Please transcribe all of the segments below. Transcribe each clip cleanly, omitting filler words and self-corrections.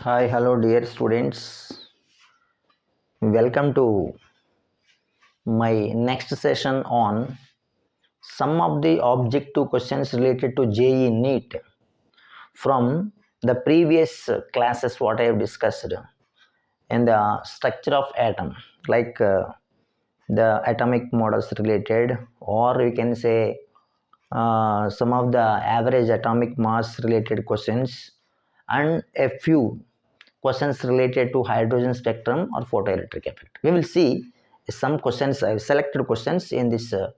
Hi, hello dear students. Welcome to my next session on some of the objective questions related to JEE-NEET from the previous classes what I have discussed in the structure of atom, like the atomic models related, or you can say some of the average atomic mass related questions and a few questions related to hydrogen spectrum or photoelectric effect. We will see some questions. I have selected questions in this a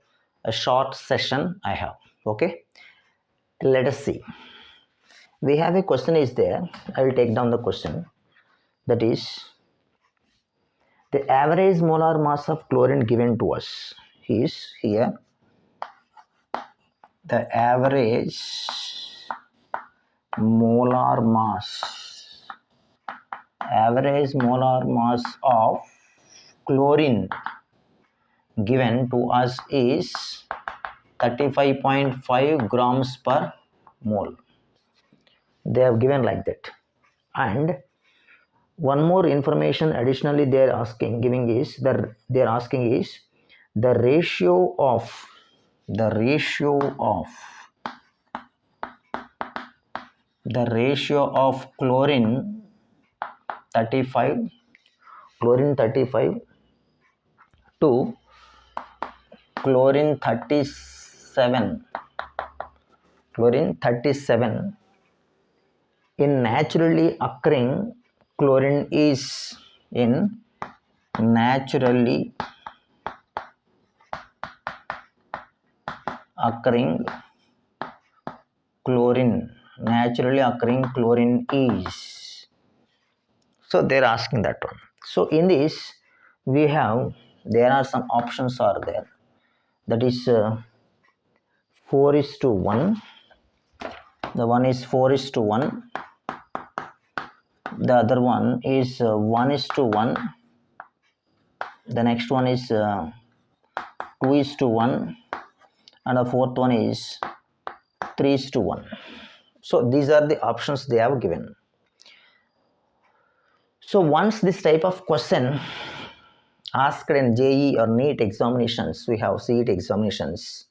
short session I have. Okay, let us see. We have a question is there. I will take down the question. That is, the average molar mass of chlorine given to us is here. The average molar mass of chlorine given to us is 35.5 grams per mole. They have given like that. And one more information additionally they are asking the ratio of chlorine 35 to chlorine 37 in naturally occurring chlorine is in naturally occurring chlorine is. So they're asking that one. So in this there are some options are there. That is 4:1. The one is 4:1. The other one is 1:1. The next one is 2:1. And the fourth one is 3:1. So these are the options they have given. So once this type of question asked in JEE or NEET examinations, we have CET examinations.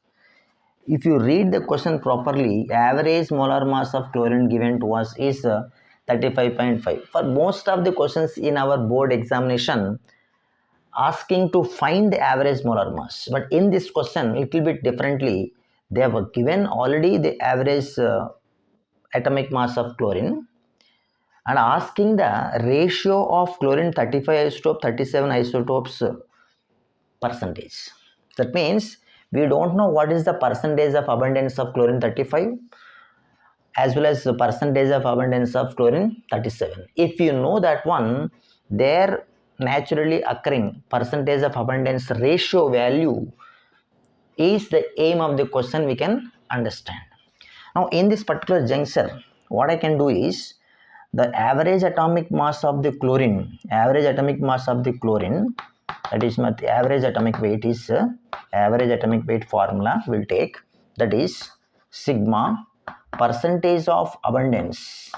If you read the question properly, average molar mass of chlorine given to us is 35.5. For most of the questions in our board examination, asking to find the average molar mass. But in this question, a little bit differently, they have given already the average atomic mass of chlorine and asking the ratio of chlorine 35 isotope, 37 isotopes percentage. That means we don't know what is the percentage of abundance of chlorine 35 as well as the percentage of abundance of chlorine 37. If you know that one, their naturally occurring percentage of abundance ratio value is the aim of the question we can understand. Now in this particular juncture, what I can do is the average atomic mass of the chlorine, that is my average atomic weight is average atomic weight formula will take, that is sigma percentage of abundance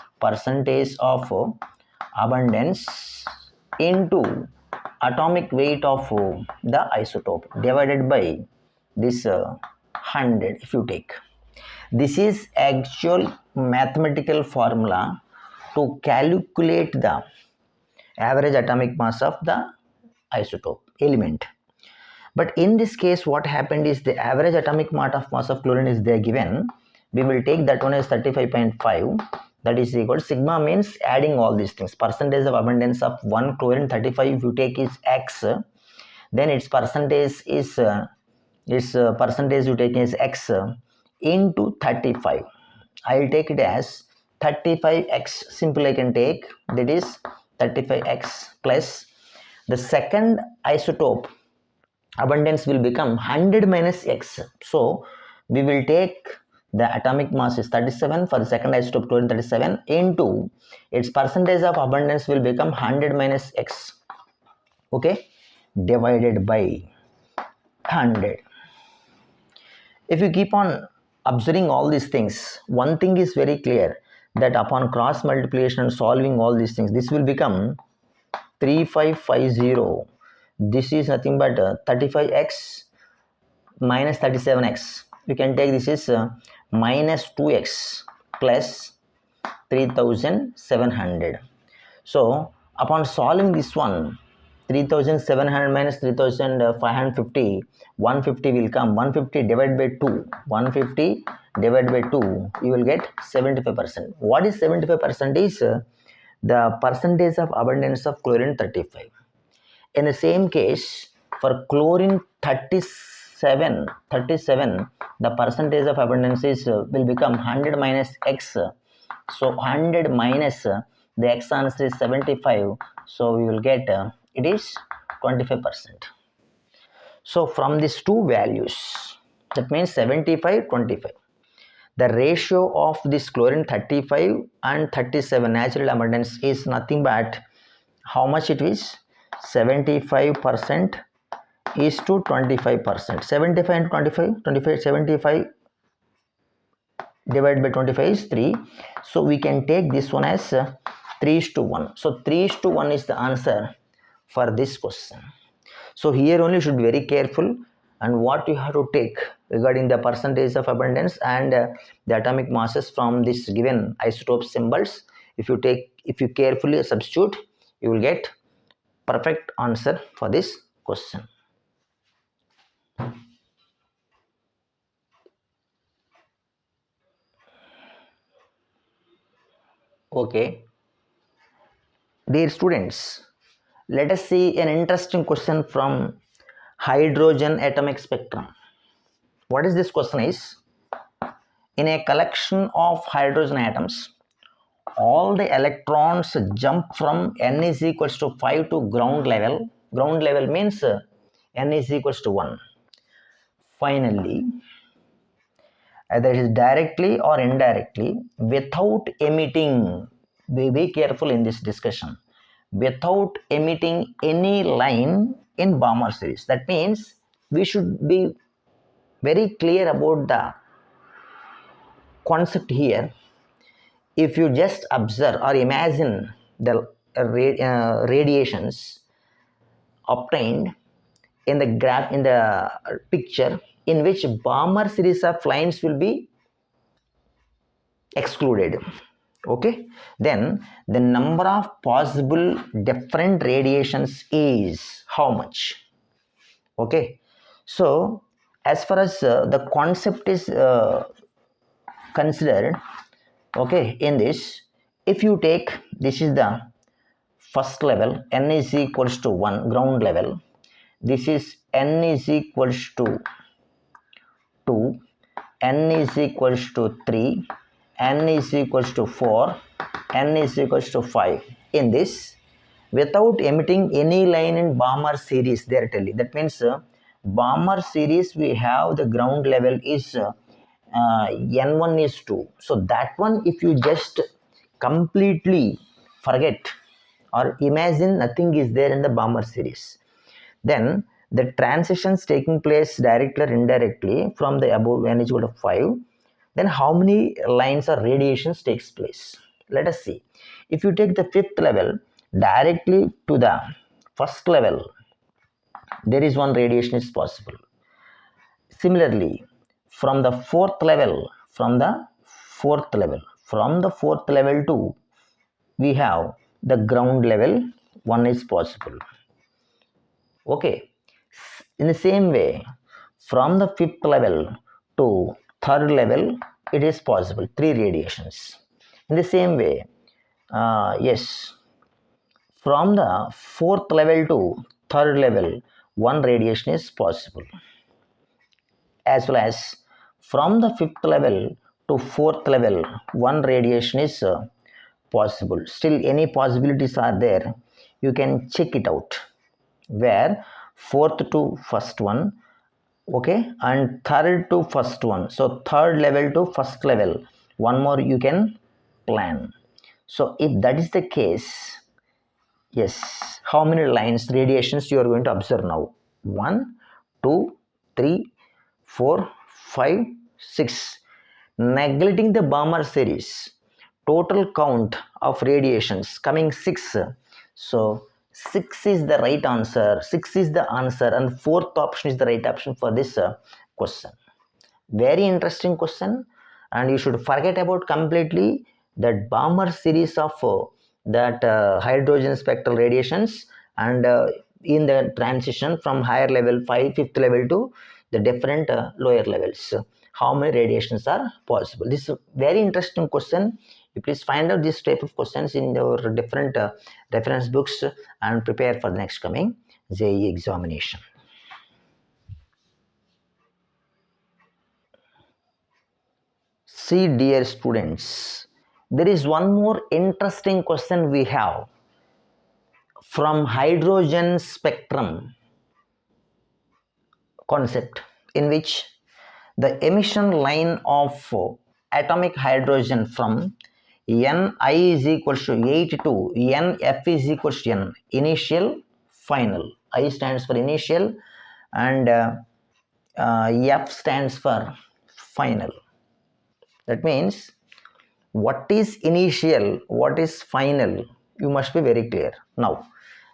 into atomic weight of the isotope divided by this 100 if you take. This is actual mathematical formula to calculate the average atomic mass of the isotope element. But in this case, what happened is the average atomic mass of chlorine is there given. We will take that one as 35.5. That is equal to sigma means adding all these things. Percentage of abundance of 1 chlorine 35 if you take is x, then its percentage is percentage you take is x into 35. I will take it as 35x. Simple I can take, that is 35x plus the second isotope abundance will become 100 minus x. So we will take the atomic mass is 37 for the second isotope chlorine 37 into its percentage of abundance will become 100 minus x. Okay, divided by 100. If you keep on observing all these things, one thing is very clear. that upon cross multiplication and solving all these things, this will become 3550. This is nothing but 35x minus 37x. You can take this is minus 2x plus 3700. So upon solving this one, 3700 minus 3550, 150 will come. 150 divided by 2. 150 divided by 2, you will get 75%. What is 75%? Is the percentage of abundance of chlorine 35. In the same case, for chlorine 37, the percentage of abundance is will become 100 minus x. So 100 minus the x answer is 75. So we will get it is 25%. So from these two values, that means 75, 25. The ratio of this chlorine 35 and 37 natural abundance is nothing but how much it is? 75% is to 25%. 75 and 25, 75 divided by 25 is 3. So we can take this one as 3:1. So 3:1 is the answer for this question. So here only you should be very careful and what you have to take regarding the percentage of abundance and the atomic masses from this given isotope symbols. If you carefully substitute, you will get perfect answer for this question. Okay, dear students, let us see an interesting question from hydrogen atomic spectrum. What is this question is? In a collection of hydrogen atoms, all the electrons jump from n is equals to 5 to ground level. Ground level means n is equals to 1. Finally, either it is directly or indirectly, without emitting, be careful in this discussion, without emitting any line in Balmer series. That means we should be very clear about the concept here. If you just observe or imagine the radiations obtained in the graph in the picture in which Balmer series of lines will be excluded, okay, then the number of possible different radiations is how much? Okay, so as far as the concept is considered, okay, in this, if you take this is the first level, n is equals to 1, ground level, this is n is equals to 2, n is equals to 3, n is equals to 4, n is equals to 5. In this, without emitting any line in Balmer series, they are telling. That means Balmer series we have the ground level is n1 is 2. So that one if you just completely forget or imagine nothing is there in the Balmer series, then the transitions taking place directly or indirectly from the above n is equal to 5, then how many lines or radiations takes place? Let us see. If you take the fifth level directly to the first level, there is one radiation is possible. Similarly, from the fourth level to we have the ground level, one is possible. Okay, in the same way, from the fifth level to third level, it is possible, 3 radiations. In the same way, yes, from the fourth level to third level, 1 radiation is possible. As well as from the fifth level to fourth level, 1 radiation is possible. Still, any possibilities are there. You can check it out. Where fourth to first one, okay, and third to first one. So third level to first level, one more you can plan. So if that is the case, yes, how many lines, radiations you are going to observe now? 1, 2, 3, 4, 5, 6. Neglecting the Balmer series, total count of radiations coming 6. So 6 is the right answer. 6 is the answer, and fourth option is the right option for this question. Very interesting question, and you should forget about completely that Balmer series of that hydrogen spectral radiations, and in the transition from higher level 5 fifth level to the different lower levels, how many radiations are possible. This is a very interesting question. You please find out this type of questions in your different reference books and prepare for the next coming JEE examination. See, dear students, there is one more interesting question we have from hydrogen spectrum concept, in which the emission line of atomic hydrogen from Ni is equals to 8 to Nf is equals to N, initial, final. I stands for initial and F stands for final. That means what is initial, what is final, you must be very clear. Now,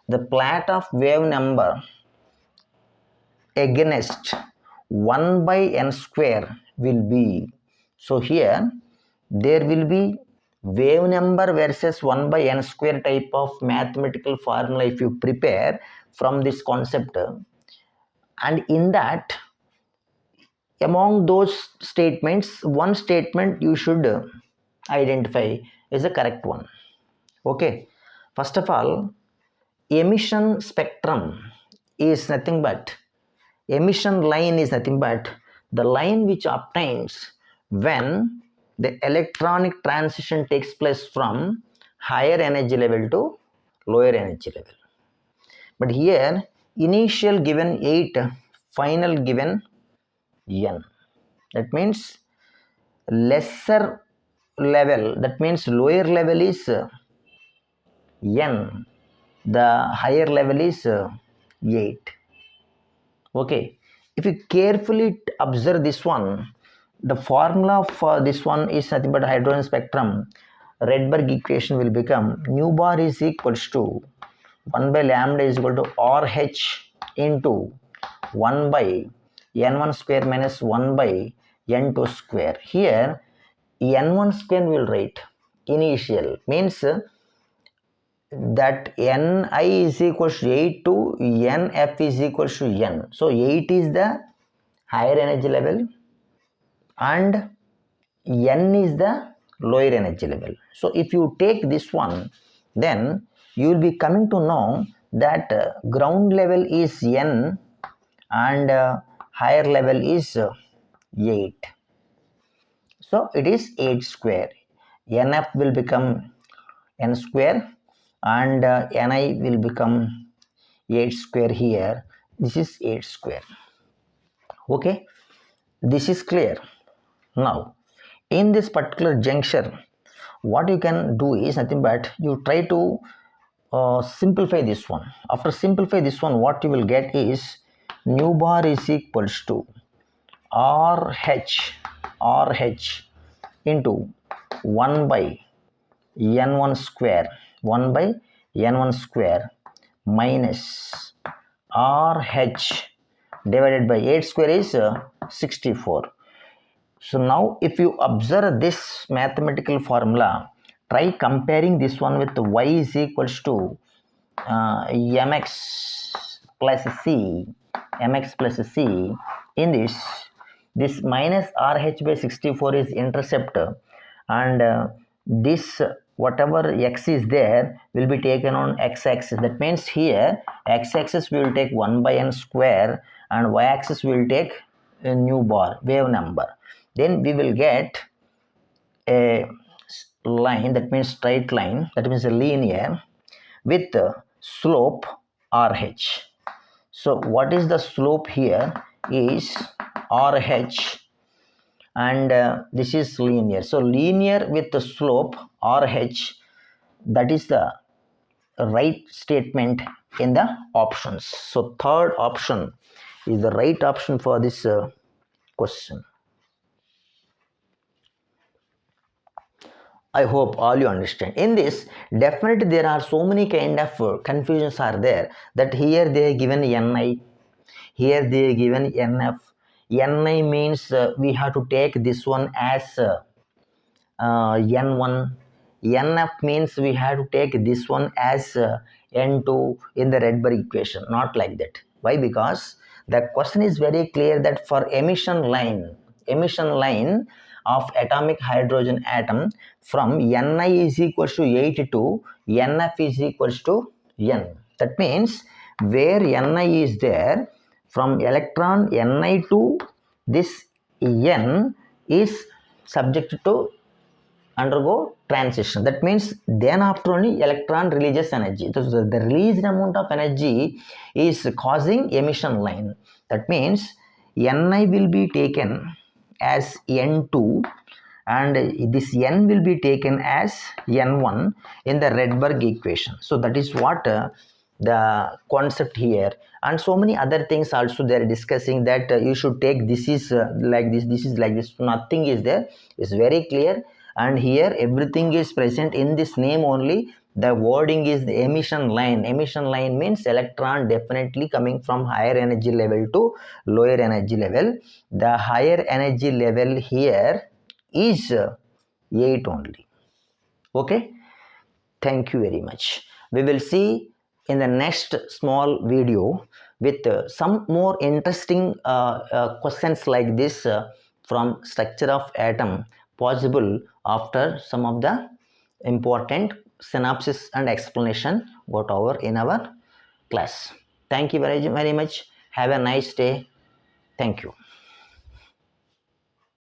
the plot of wave number against 1 by n square will be, so here there will be wave number versus 1 by n square type of mathematical formula if you prepare from this concept, and in that, among those statements, one statement you should identify is the correct one. Okay, first of all, emission spectrum is nothing but, emission line is nothing but the line which obtains when the electronic transition takes place from higher energy level to lower energy level. But here, initial given 8, final given n. That means lesser level, that means lower level is n, the higher level is 8. Okay, if you carefully observe this one, the formula for this one is nothing but hydrogen spectrum. Rydberg equation will become nu bar is equals to 1 by lambda is equal to RH into 1 by n1 square minus 1 by n2 square. Here n1 square will write initial, means that Ni is equals to 8 to Nf is equals to N. So 8 is the higher energy level and N is the lower energy level. So if you take this one, then you will be coming to know that ground level is N and higher level is 8. So it is 8 square. Nf will become N square and Ni will become 8 square here. This is 8 square. Okay, this is clear. Now, in this particular juncture, what you can do is nothing but you try to simplify this one. After simplify this one, what you will get is nu bar is equals to RH into 1 by n1 square, 1 by n1 square minus RH divided by 8 square is 64. So now if you observe this mathematical formula, try comparing this one with y is equals to mx plus c, mx plus c. In this minus RH by 64 is intercept, and this whatever x is there will be taken on x-axis. That means here x-axis we will take 1 by n square and y-axis we will take a nu bar, wave number. Then we will get a line, that means straight line, that means a linear with slope RH. So what is the slope here is RH, and this is linear. So linear with the slope RH, that is the right statement in the options. So third option is the right option for this question. I hope all you understand. In this, definitely there are so many kind of confusions are there, that here they are given Ni, here they are given Nf. Ni means we have to take this one as N1. Nf means we have to take this one as N2 in the Rydberg equation. Not like that. Why? Because the question is very clear that for emission line of atomic hydrogen atom from Ni is equals to 8 to Nf is equals to N. That means where Ni is there, from electron Ni to this N is subject to undergo transition. That means then after only electron releases energy. So the released amount of energy is causing emission line. That means Ni will be taken as N2 and this N will be taken as N1 in the Rydberg equation. So that is what the concept here, and so many other things also they are discussing, that you should take this is like this is like this. Nothing is there. It's very clear, and here everything is present in this name only. The wording is the emission line. Emission line means electron definitely coming from higher energy level to lower energy level. The higher energy level here is 8 only. Okay, thank you very much. We will see in the next small video with some more interesting questions like this from structure of atom possible after some of the important synopsis and explanation got over in our class. Thank you very much. Have a nice day. Thank you.